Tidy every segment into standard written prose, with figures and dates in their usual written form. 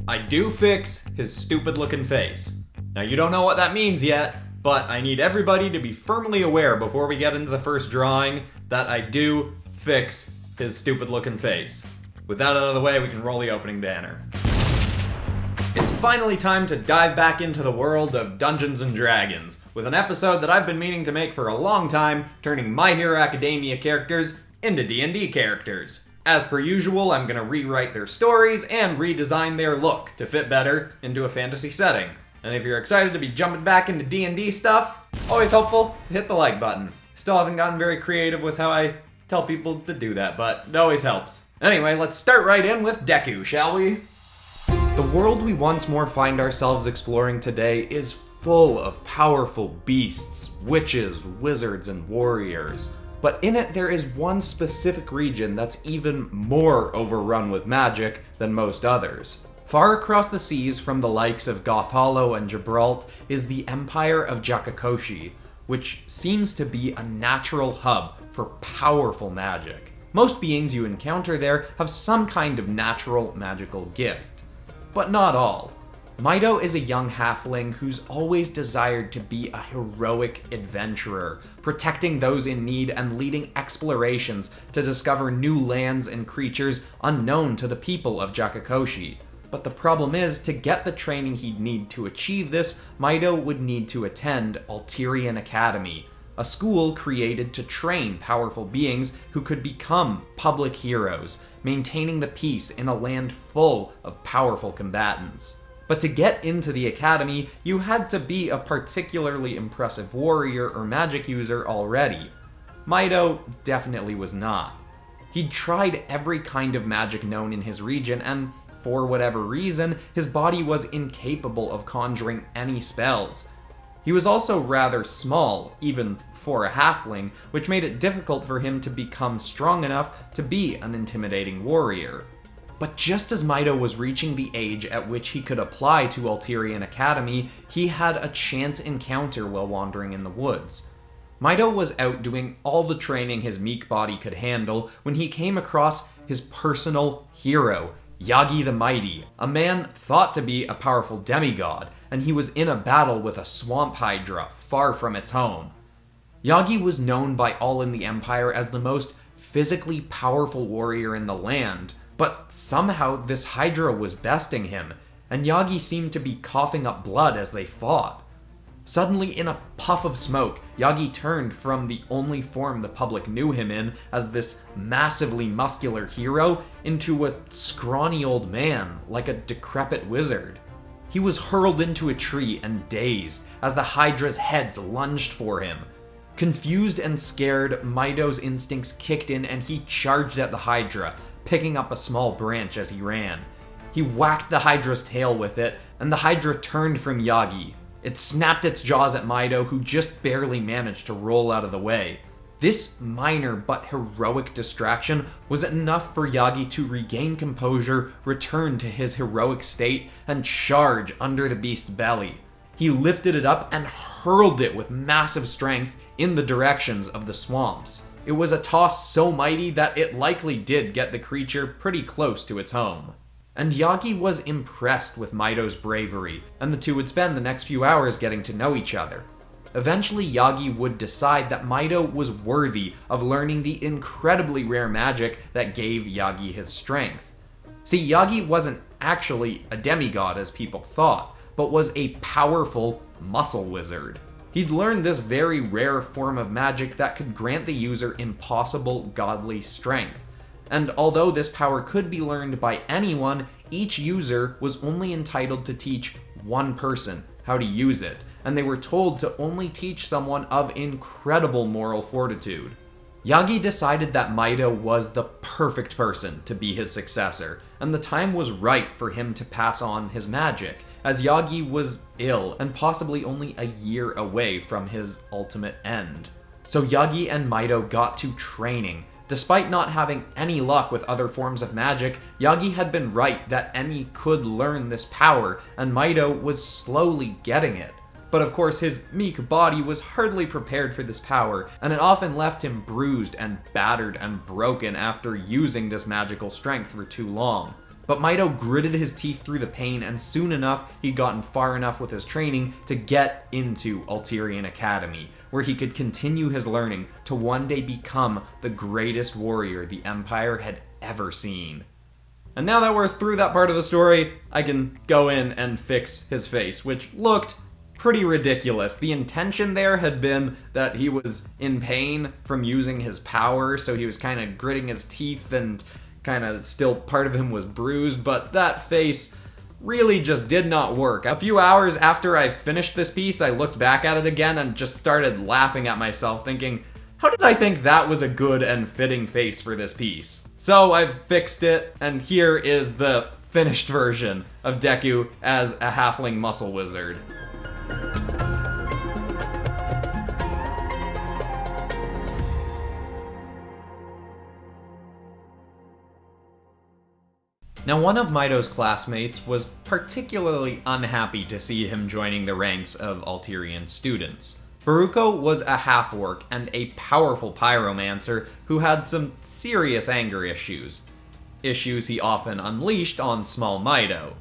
I do fix his stupid looking face. Now you don't know what that means yet, but I need everybody to be firmly aware before we get into the first drawing that I do fix his stupid looking face. With that out of the way, we can roll the opening banner. It's finally time to dive back into the world of Dungeons and Dragons, with an episode that I've been meaning to make for a long time, turning My Hero Academia characters into D&D characters. As per usual, I'm gonna rewrite their stories and redesign their look to fit better into a fantasy setting. And if you're excited to be jumping back into D&D stuff, always helpful to hit the like button. Still haven't gotten very creative with how I tell people to do that, but it always helps. Anyway, let's start right in with Deku, shall we? The world we once more find ourselves exploring today is full of powerful beasts, witches, wizards, and warriors. But in it, there is one specific region that's even more overrun with magic than most others. Far across the seas from the likes of Goth Hollow and Gibraltar is the Empire of Jakakoshi, which seems to be a natural hub for powerful magic. Most beings you encounter there have some kind of natural magical gift, but not all. Mido is a young halfling who's always desired to be a heroic adventurer, protecting those in need and leading explorations to discover new lands and creatures unknown to the people of Jakakoshi. But the problem is, to get the training he'd need to achieve this, Mido would need to attend Alterian Academy, a school created to train powerful beings who could become public heroes, maintaining the peace in a land full of powerful combatants. But to get into the academy, you had to be a particularly impressive warrior or magic user already. Mido definitely was not. He'd tried every kind of magic known in his region, and for whatever reason, his body was incapable of conjuring any spells. He was also rather small, even for a halfling, which made it difficult for him to become strong enough to be an intimidating warrior. But just as Mido was reaching the age at which he could apply to Alterian Academy, he had a chance encounter while wandering in the woods. Mido was out doing all the training his meek body could handle when he came across his personal hero, Yagi the Mighty, a man thought to be a powerful demigod, and he was in a battle with a swamp hydra far from its home. Yagi was known by all in the Empire as the most physically powerful warrior in the land, but somehow this hydra was besting him, and Yagi seemed to be coughing up blood as they fought. Suddenly, in a puff of smoke, Yagi turned from the only form the public knew him in as this massively muscular hero into a scrawny old man, like a decrepit wizard. He was hurled into a tree and dazed as the hydra's heads lunged for him. Confused and scared, Mido's instincts kicked in and he charged at the hydra, picking up a small branch as he ran. He whacked the hydra's tail with it, and the hydra turned from Yagi. It snapped its jaws at Mido, who just barely managed to roll out of the way. This minor but heroic distraction was enough for Yagi to regain composure, return to his heroic state, and charge under the beast's belly. He lifted it up and hurled it with massive strength in the directions of the swamps. It was a toss so mighty that it likely did get the creature pretty close to its home. And Yagi was impressed with Mido's bravery, and the two would spend the next few hours getting to know each other. Eventually, Yagi would decide that Mido was worthy of learning the incredibly rare magic that gave Yagi his strength. See, Yagi wasn't actually a demigod as people thought, but was a powerful muscle wizard. He'd learned this very rare form of magic that could grant the user impossible godly strength. And although this power could be learned by anyone, each user was only entitled to teach one person how to use it, and they were told to only teach someone of incredible moral fortitude. Yagi decided that Mido was the perfect person to be his successor, and the time was right for him to pass on his magic, as Yagi was ill and possibly only a year away from his ultimate end. So Yagi and Mido got to training. Despite not having any luck with other forms of magic, Yagi had been right that any could learn this power, and Mido was slowly getting it. But of course, his meek body was hardly prepared for this power, and it often left him bruised and battered and broken after using this magical strength for too long. But Mido gritted his teeth through the pain, and soon enough, he'd gotten far enough with his training to get into Alterian Academy, where he could continue his learning to one day become the greatest warrior the Empire had ever seen. And now that we're through that part of the story, I can go in and fix his face, which looked pretty ridiculous. The intention there had been that he was in pain from using his power, so he was kind of gritting his teeth and kind of still part of him was bruised, but that face really just did not work. A few hours after I finished this piece, I looked back at it again and just started laughing at myself, thinking, how did I think that was a good and fitting face for this piece? So I've fixed it, and here is the finished version of Deku as a halfling muscle wizard. Now, one of Mido's classmates was particularly unhappy to see him joining the ranks of Alterian students. Boruko was a half-orc and a powerful pyromancer who had some serious anger issues. Issues he often unleashed on small Mido.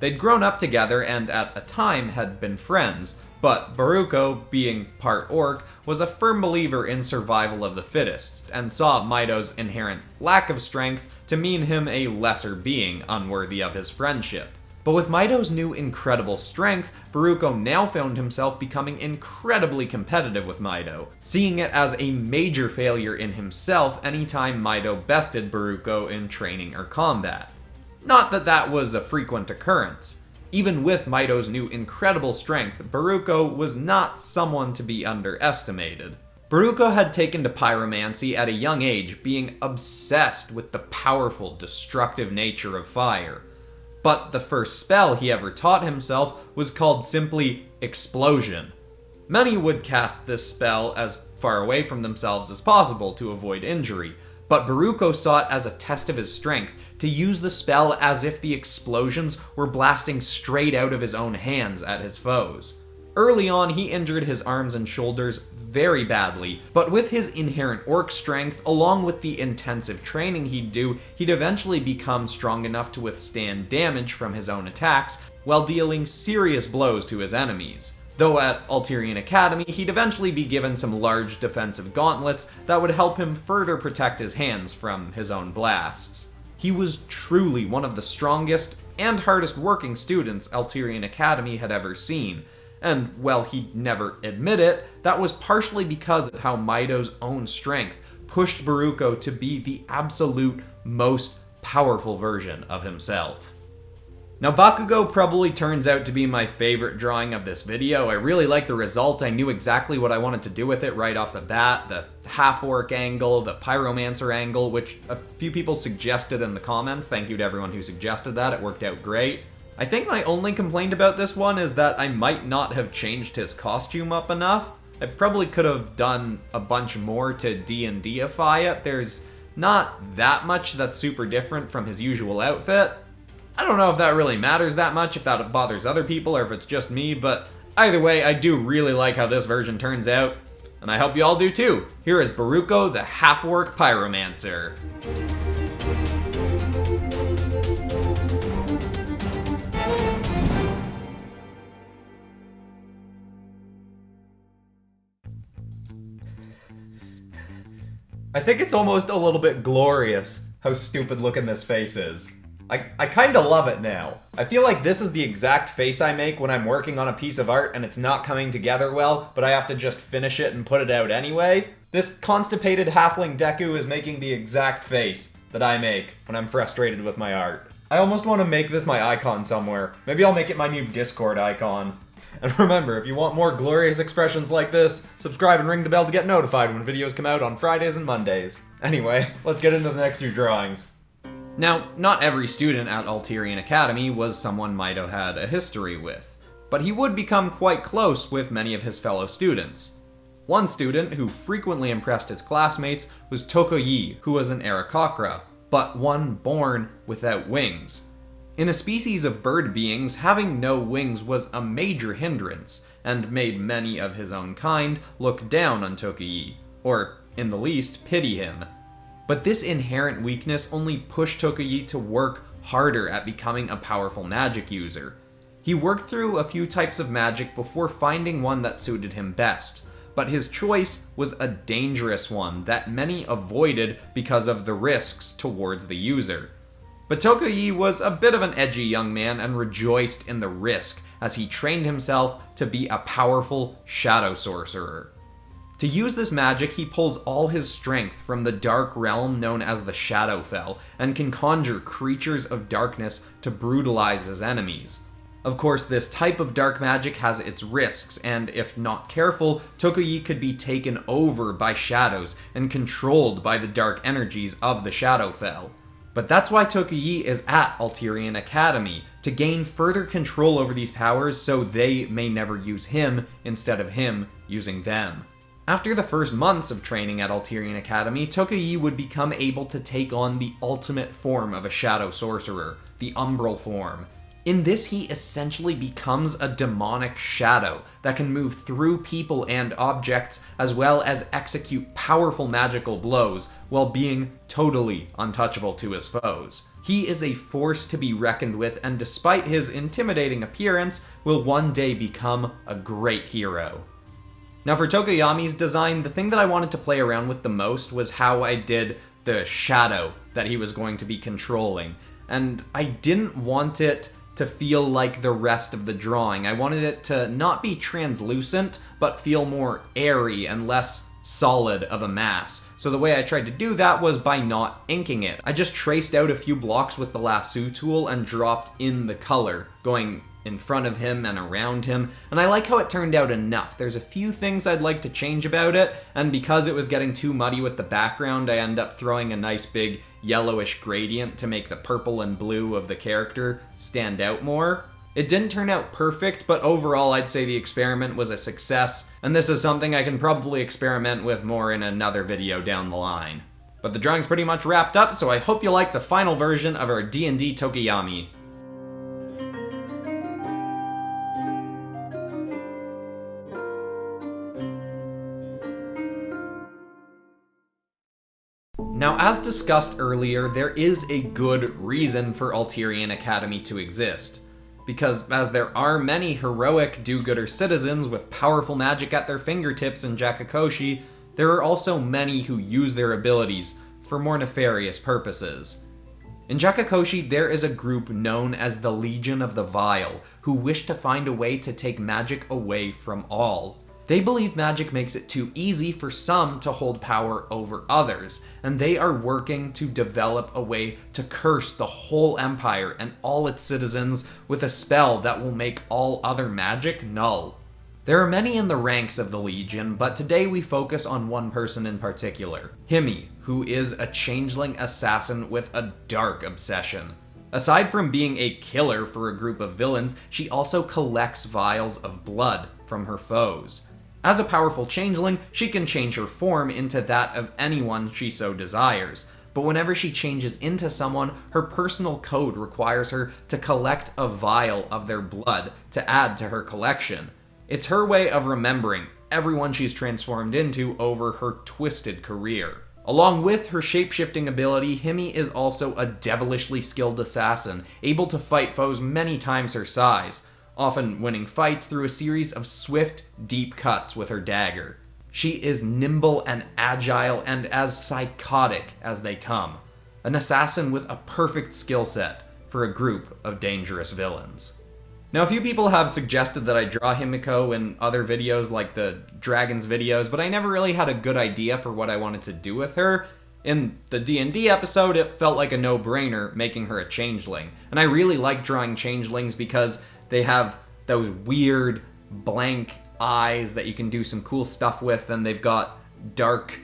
They'd grown up together and at a time had been friends, but Boruko, being part orc, was a firm believer in survival of the fittest, and saw Mido's inherent lack of strength to mean him a lesser being, unworthy of his friendship. But with Mido's new incredible strength, Boruko now found himself becoming incredibly competitive with Mido, seeing it as a major failure in himself anytime Mido bested Boruko in training or combat. Not that that was a frequent occurrence. Even with Mido's new incredible strength, Boruko was not someone to be underestimated. Boruko had taken to pyromancy at a young age, being obsessed with the powerful, destructive nature of fire. But the first spell he ever taught himself was called simply Explosion. Many would cast this spell as far away from themselves as possible to avoid injury, but Boruko saw it as a test of his strength to use the spell as if the explosions were blasting straight out of his own hands at his foes. Early on, he injured his arms and shoulders very badly, but with his inherent orc strength, along with the intensive training he'd do, he'd eventually become strong enough to withstand damage from his own attacks, while dealing serious blows to his enemies. Though at Alterian Academy, he'd eventually be given some large defensive gauntlets that would help him further protect his hands from his own blasts. He was truly one of the strongest and hardest working students Alterian Academy had ever seen. And while he'd never admit it, that was partially because of how Mido's own strength pushed Boruko to be the absolute most powerful version of himself. Now, Bakugo probably turns out to be my favorite drawing of this video. I really like the result. I knew exactly what I wanted to do with it right off the bat. The half-orc angle, the pyromancer angle, which a few people suggested in the comments. Thank you to everyone who suggested that. It worked out great. I think my only complaint about this one is that I might not have changed his costume up enough. I probably could have done a bunch more to D&D-ify it. There's not that much that's super different from his usual outfit. I don't know if that really matters that much, if that bothers other people, or if it's just me, but either way, I do really like how this version turns out, and I hope you all do too. Here is Boruko the Half-Orc Pyromancer. I think it's almost a little bit glorious how stupid looking this face is. I kinda love it now. I feel like this is the exact face I make when I'm working on a piece of art and it's not coming together well, but I have to just finish it and put it out anyway. This constipated halfling Deku is making the exact face that I make when I'm frustrated with my art. I almost want to make this my icon somewhere. Maybe I'll make it my new Discord icon. And remember, if you want more glorious expressions like this, subscribe and ring the bell to get notified when videos come out on Fridays and Mondays. Anyway, let's get into the next few drawings. Now, not every student at Alterian Academy was someone Mido had a history with, but he would become quite close with many of his fellow students. One student who frequently impressed his classmates was Tokoyi, who was an Aarakocra, but one born without wings. In a species of bird beings, having no wings was a major hindrance, and made many of his own kind look down on Tokoyi, or, in the least, pity him. But this inherent weakness only pushed Tokoyi to work harder at becoming a powerful magic user. He worked through a few types of magic before finding one that suited him best, but his choice was a dangerous one that many avoided because of the risks towards the user. But Tokoyi was a bit of an edgy young man and rejoiced in the risk as he trained himself to be a powerful shadow sorcerer. To use this magic, he pulls all his strength from the dark realm known as the Shadowfell and can conjure creatures of darkness to brutalize his enemies. Of course, this type of dark magic has its risks, and if not careful, Tokoyi could be taken over by shadows and controlled by the dark energies of the Shadowfell. But that's why Tokoyi is at Alterian Academy, to gain further control over these powers so they may never use him instead of him using them. After the first months of training at Alterian Academy, Tokoyi would become able to take on the ultimate form of a shadow sorcerer, the umbral form. In this, he essentially becomes a demonic shadow that can move through people and objects, as well as execute powerful magical blows while being totally untouchable to his foes. He is a force to be reckoned with, and despite his intimidating appearance, will one day become a great hero. Now for Tokoyami's design, the thing that I wanted to play around with the most was how I did the shadow that he was going to be controlling, and I didn't want it to feel like the rest of the drawing. I wanted it to not be translucent, but feel more airy and less solid of a mass. So the way I tried to do that was by not inking it. I just traced out a few blocks with the lasso tool and dropped in the color, going in front of him and around him, and I like how it turned out enough. There's a few things I'd like to change about it, and because it was getting too muddy with the background, I end up throwing a nice big yellowish gradient to make the purple and blue of the character stand out more. It didn't turn out perfect, but overall I'd say the experiment was a success, and this is something I can probably experiment with more in another video down the line. But the drawing's pretty much wrapped up, so I hope you like the final version of our D&D Tokoyami. Now, as discussed earlier, there is a good reason for Alterian Academy to exist. Because as there are many heroic do-gooder citizens with powerful magic at their fingertips in Jakukoshi, there are also many who use their abilities for more nefarious purposes. In Jakukoshi, there is a group known as the Legion of the Vile, who wish to find a way to take magic away from all. They believe magic makes it too easy for some to hold power over others, and they are working to develop a way to curse the whole empire and all its citizens with a spell that will make all other magic null. There are many in the ranks of the Legion, but today we focus on one person in particular, Himi, who is a changeling assassin with a dark obsession. Aside from being a killer for a group of villains, she also collects vials of blood from her foes. As a powerful changeling, she can change her form into that of anyone she so desires, but whenever she changes into someone, her personal code requires her to collect a vial of their blood to add to her collection. It's her way of remembering everyone she's transformed into over her twisted career. Along with her shape-shifting ability, Himi is also a devilishly skilled assassin, able to fight foes many times her size, often winning fights through a series of swift, deep cuts with her dagger. She is nimble and agile and as psychotic as they come. An assassin with a perfect skill set for a group of dangerous villains. Now, a few people have suggested that I draw Himiko in other videos like the Dragons videos, but I never really had a good idea for what I wanted to do with her. In the D&D episode, it felt like a no-brainer making her a changeling, and I really like drawing changelings because they have those weird blank eyes that you can do some cool stuff with, and they've got dark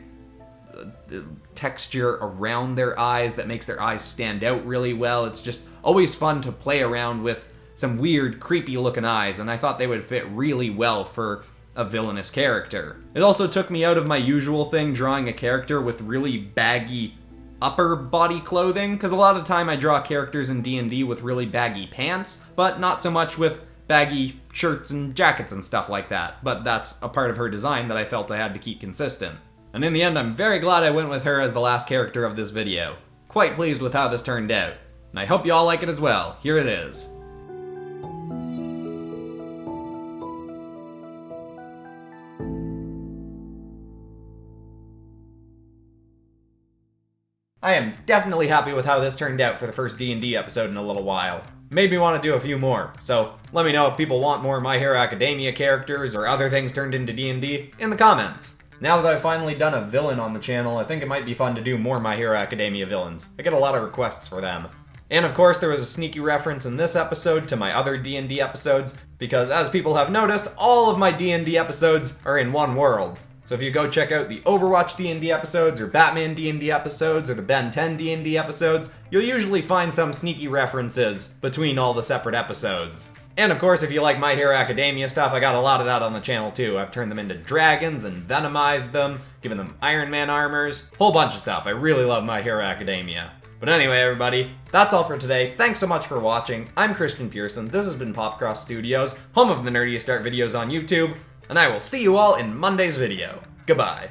texture around their eyes that makes their eyes stand out really well. It's just always fun to play around with some weird, creepy looking eyes, and I thought they would fit really well for a villainous character. It also took me out of my usual thing drawing a character with really baggy upper body clothing, because a lot of the time I draw characters in D&D with really baggy pants, but not so much with baggy shirts and jackets and stuff like that. But that's a part of her design that I felt I had to keep consistent. And in the end, I'm very glad I went with her as the last character of this video. Quite pleased with how this turned out. and I hope you all like it as well. Here it is. I am definitely happy with how this turned out for the first D&D episode in a little while. Made me want to do a few more, so let me know if people want more My Hero Academia characters or other things turned into D&D in the comments. Now that I've finally done a villain on the channel, I think it might be fun to do more My Hero Academia villains. I get a lot of requests for them. And of course, there was a sneaky reference in this episode to my other D&D episodes, because as people have noticed, all of my D&D episodes are in one world. So if you go check out the Overwatch D&D episodes, or Batman D&D episodes, or the Ben 10 D&D episodes, you'll usually find some sneaky references between all the separate episodes. And of course, if you like My Hero Academia stuff, I got a lot of that on the channel too. I've turned them into dragons and venomized them, given them Iron Man armors, whole bunch of stuff. I really love My Hero Academia. But anyway, everybody, that's all for today. Thanks so much for watching. I'm Christian Pearson. This has been PopCross Studios, home of the nerdiest art videos on YouTube, and I will see you all in Monday's video. Goodbye.